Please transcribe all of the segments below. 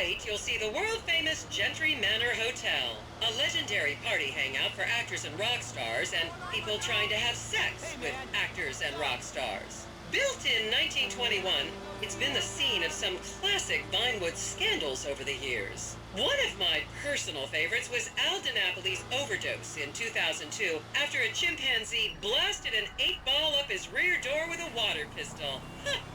right, you'll see the world-famous Gentry Manor Hotel, a legendary party hangout for actors and rock stars and people trying to have sex with actors and rock stars. Built in 1921, it's been the scene of some classic Vinewood scandals over the years. One of my personal favorites was Al DiNapoli's overdose in 2002 after a chimpanzee blasted an 8-ball up his rear door with a water pistol.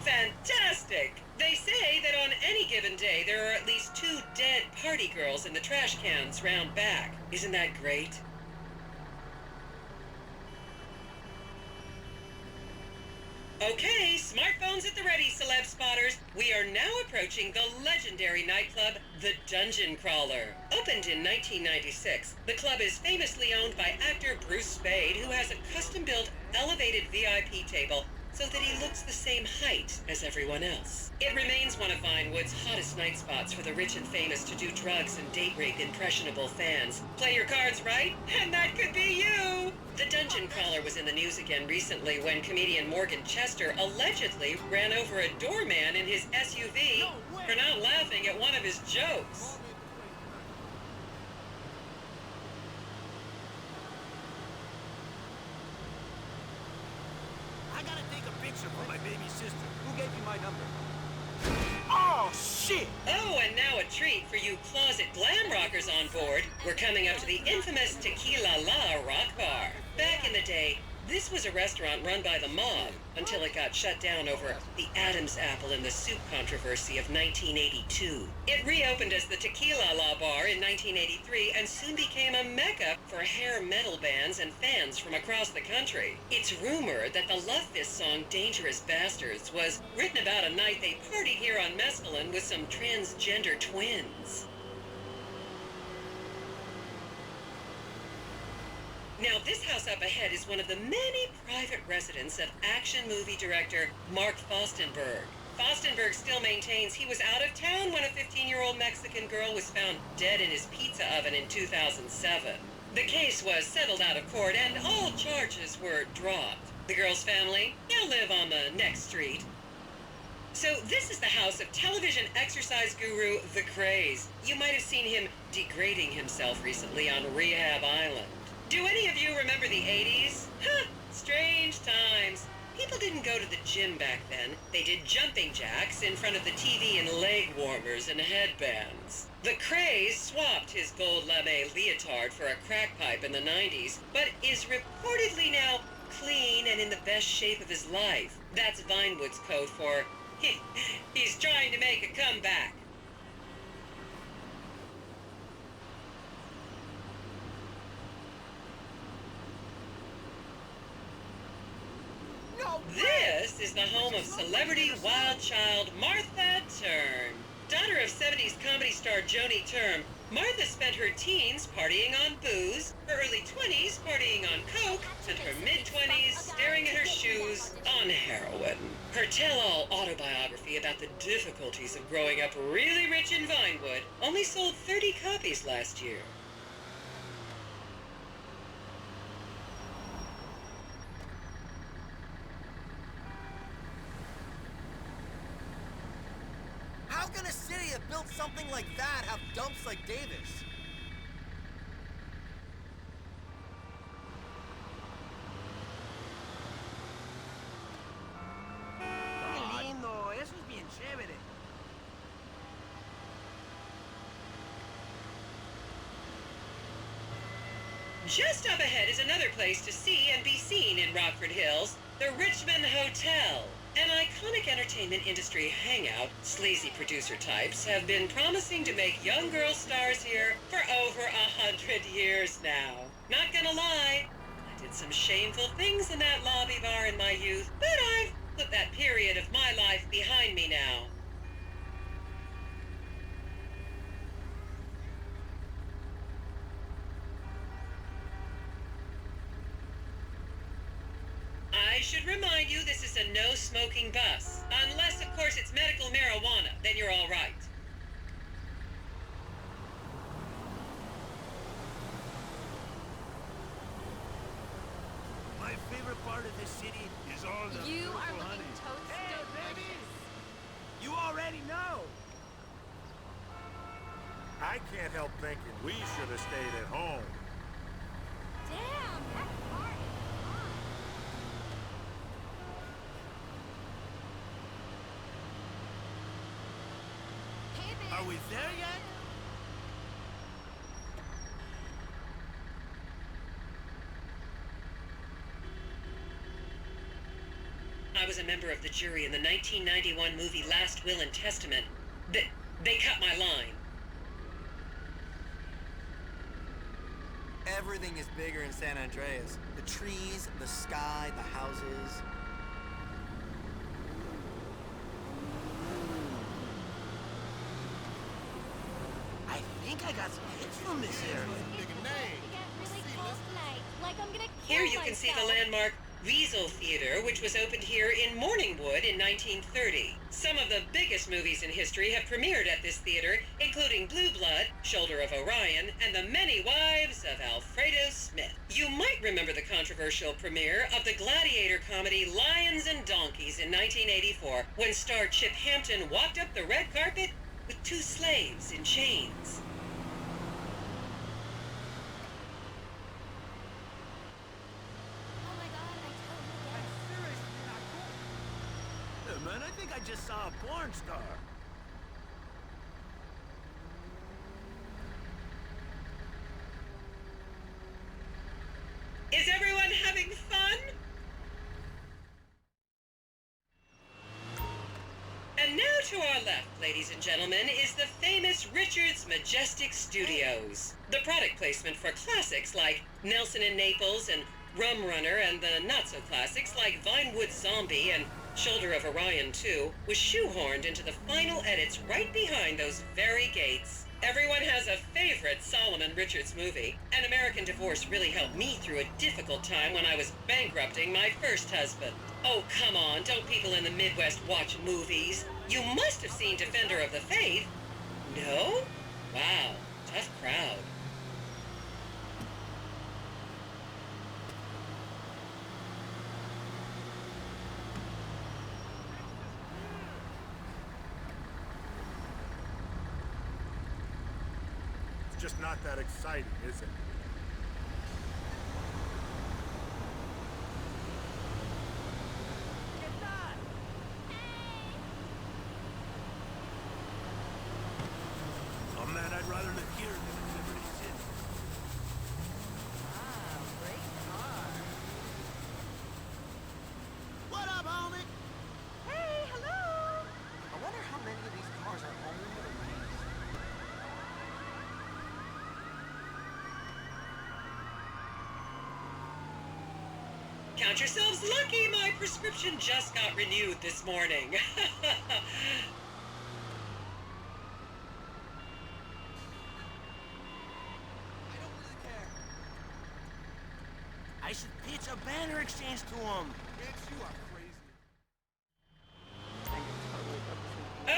Fantastic! They say that on any given day there are at least 2 dead party girls in the trash cans round back. Isn't that great? Okay, smartphones at the ready, celeb spotters. We are now approaching the legendary nightclub, the Dungeon Crawler. Opened in 1996, the club is famously owned by actor Bruce Spade, who has a custom-built elevated VIP table so that he looks the same height as everyone else. It remains one of Vinewood's hottest night spots for the rich and famous to do drugs and date rape impressionable fans. Play your cards right, and that could be you! The Dungeon Crawler was in the news again recently when comedian Morgan Chester allegedly ran over a doorman in his SUV for not laughing at one of his jokes. I gotta take a picture for my baby sister. Who gave you my number? Oh, shit! Oh, and now a treat for you closet glam rockers on board. We're coming up to the infamous Tequila La Rock Bar. Back in the day, this was a restaurant run by the mob until it got shut down over the Adam's apple in the soup controversy of 1982. It reopened as the Tequila La Bar in 1983 and soon became a mecca for hair metal bands and fans from across the country. It's rumored that the Love Fist song Dangerous Bastards was written about a night they partied here on mescaline with some transgender twins. Now, this house up ahead is one of the many private residence of action movie director Mark Fostenberg. Fostenberg still maintains he was out of town when a 15-year-old Mexican girl was found dead in his pizza oven in 2007. The case was settled out of court and all charges were dropped. The girl's family now live on the next street. So this is the house of television exercise guru The Craze. You might have seen him degrading himself recently on Rehab Island. Do any of you remember the 80s? Strange times. People didn't go to the gym back then. They did jumping jacks in front of the TV and leg warmers and headbands. The Craze swapped his gold lame leotard for a crack pipe in the 90s, but is reportedly now clean and in the best shape of his life. That's Vinewood's code for he's trying to make a comeback. This is the home of celebrity wild child Martha Turm. Daughter of 70s comedy star Joni Turm, Martha spent her teens partying on booze, her early 20s partying on coke, and her mid-20s staring at her shoes on heroin. Her tell-all autobiography about the difficulties of growing up really rich in Vinewood only sold 30 copies last year. How can a city that built something like that have dumps like Davis? Qué lindo, eso es bien chévere. Just up ahead is another place to see and be seen in Rockford Hills, the Richmond Hotel. An iconic entertainment industry hangout, sleazy producer types have been promising to make young girl stars here for over 100 years now. Not gonna lie, I did some shameful things in that lobby bar in my youth, but I've put that period of my life behind me now. I should remind you this is a no-smoking bus. Unless, of course, it's medical marijuana, then you're all right. My favorite part of this city is all the You are purple honey. looking toast Hey, baby! delicious. You already know! I can't help thinking we should have stayed at home. Damn, that car is hot. Hey there. Are we there yet? I was a member of the jury in the 1991 movie Last Will and Testament. They cut my line. Everything is bigger in San Andreas. The trees, the sky, the houses. I think I got some hits from this area. It's supposed to get really cold tonight. Like I'm gonna kill Here you can see the myself. landmark Wiesel Theater, which was opened here in Morningwood in 1930. Some of the biggest movies in history have premiered at this theater, including Blue Blood, Shoulder of Orion, and The Many Wives of Alfredo Smith. You might remember the controversial premiere of the gladiator comedy Lions and Donkeys in 1984, when star Chip Hampton walked up the red carpet with two slaves in chains. Oh my god, I totally get it. Hey, man, I think I just saw a porn star. Is everyone having fun? And now to our left, ladies and gentlemen, is the famous Richards Majestic Studios. The product placement for classics like Nelson in Naples and Rum Runner, and the not-so-classics like VINEWOOD Zombie and Shoulder of Orion 2 was shoehorned into the final edits right behind those very gates. Everyone has a favorite Solomon Richards movie. An American Divorce really helped me through a difficult time when I was bankrupting my first husband. Oh, come on, don't people in the Midwest watch movies? You must have seen Defender of the Faith. No? Wow, tough crowd. It's just not that exciting, is it? Oh man, I'd rather live here than in Liberty City. Wow, great car. What up, homie? Hey, hello. I wonder how many of these cars are owned or leased. Count yourselves lucky, my prescription just got renewed this morning. I don't really care. I should pitch a banner exchange to him. Bitch, you are crazy.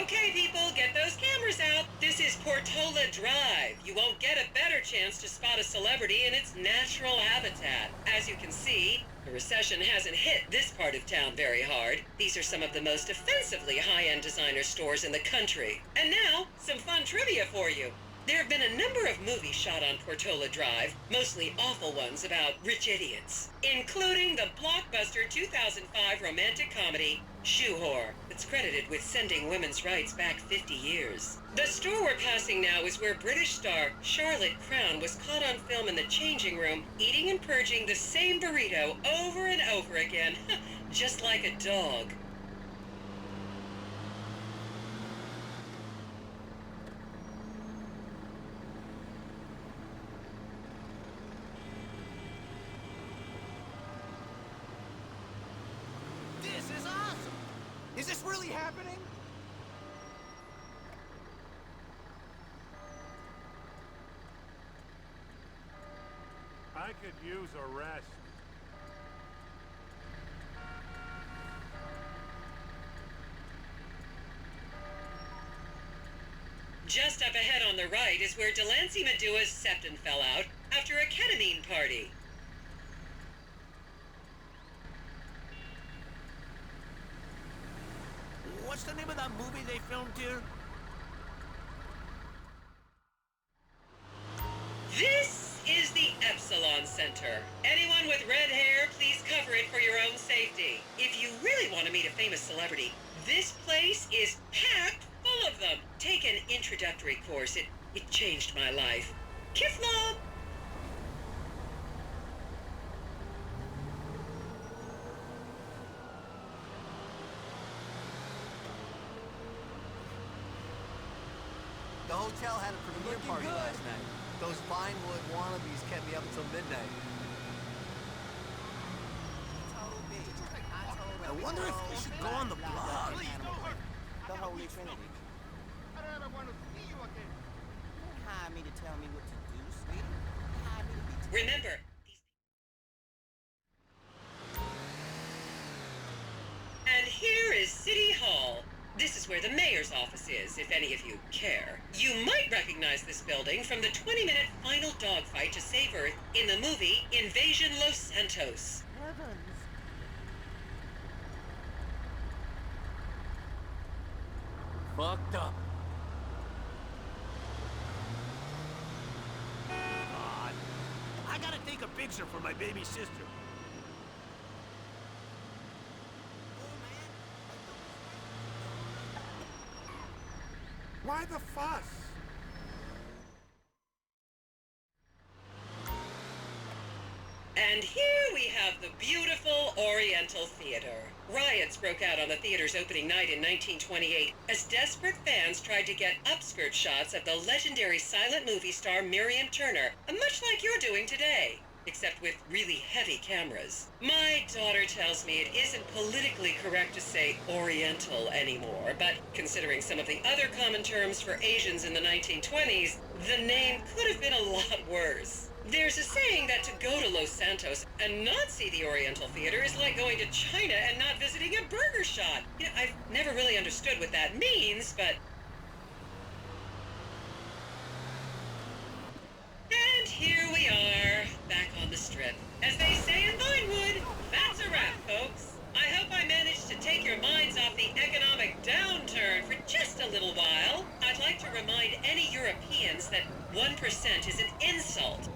Okay, people, get those cameras out. This is Portola Drive. You won't get a better chance to spot a celebrity in its natural habitat. As you can see, the recession hasn't hit this part of town very hard. These are some of the most offensively high-end designer stores in the country. And now, some fun trivia for you. There have been a number of movies shot on Portola Drive, mostly awful ones about rich idiots, including the blockbuster 2005 romantic comedy Shoe Whore, that's credited with sending women's rights back 50 years. The store we're passing now is where British star Charlotte Crown was caught on film in the changing room, eating and purging the same burrito over and over again, just like a dog. This is awesome! Is this really happening? I could use a rest. Just up ahead on the right is where Delancey Medua's septum fell out after a ketamine party. What's the name of that movie they filmed here? salon center. Anyone with red hair, please cover it for your own safety. If you really want to meet a famous celebrity, this place is packed full of them. Take an introductory course. It changed my life. Kiss, Mom! The hotel had a premiere party last night. Those VINEWOOD wannabes kept me up until midnight. I wonder if we should go on the blog. The Holy Trinity. I don't ever want to see you again. Don't hire me to tell me what to do, sweetie. Hire me to be Remember, and here is City Hall. This is where the mayor's office is, if any of you care. You might recognize this building from the 20-minute final dogfight to save Earth in the movie Invasion Los Santos. heavens. Fucked up. God. I gotta take a picture for my baby sister. Why the fuss? And here we have the beautiful Oriental Theater. Riots broke out on the theater's opening night in 1928 as desperate fans tried to get upskirt shots of the legendary silent movie star Miriam Turner, much like you're doing today, except with really heavy cameras. My daughter tells me it isn't politically correct to say Oriental anymore, but considering some of the other common terms for Asians in the 1920s, the name could have been a lot worse. There's a saying that to go to Los Santos and not see the Oriental Theater is like going to China and not visiting a burger shop. You know, I've never really understood what that means, but... And here we are, back on the strip. As they say in Vinewood, that's a wrap, folks. I hope I managed to take your minds off the economic downturn for just a little while. I'd like to remind any Europeans that 1% is an insult.